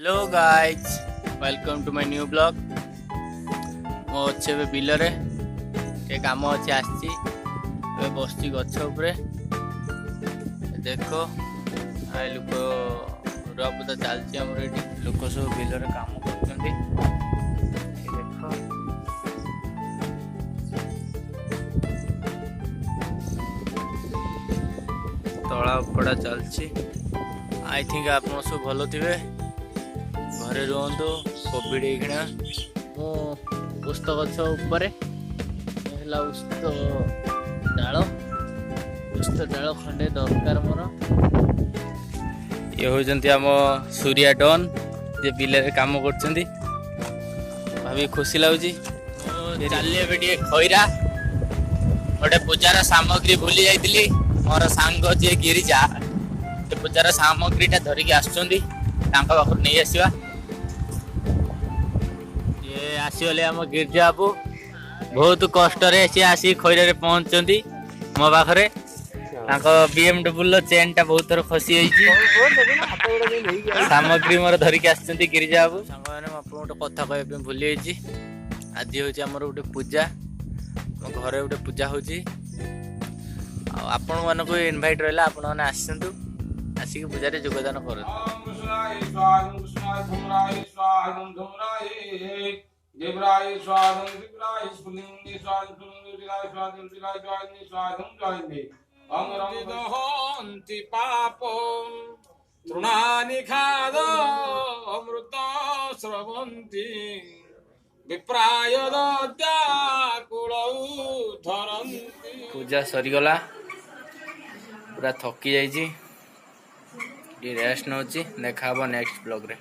Hello guys welcome to my new blog मो अच्छे बिलरे टे काम अच्छे आसची बस गछ उपरे देख आई लोक रुआपुता चलती आम लोक सब बिलरे काम कर तला उपड़ा चलची आई थिंक आप सब भल थे घरे रुहतु कोविड होना मु उस्त गछ उपर उस्त डाल खंडे दरकार मोर ये होती आम सूर्या डन जे बिल काम कर भाभी खुशी लगुच चलिए खईरा गोटे पूजार सामग्री भूली जाइली मोर सांग जे गिरिजा पूजार सामग्रीटा धरिकी आसुँच नहीं आसवा ये आसीगले आम गिरिजा बाबू बहुत कष्ट सी आसी खैर पहुँचती मो पाखे BMW चेन टा बहुत थर खसी सामग्री मोर धरिकी आसुँच गिरिजा बाबू सांग गोटे कथा कह भूली आज हूँ गोटे पूजा मो घरे गोटे पूजा हो आपण मन को इनभाइट रहा आपण मैंने आसतु आसिक पूजा योगदान कर पूजा सरीगला पूरा थकी जाइए रेस्ट नौची देखा नेक्स्ट ब्लॉग रे।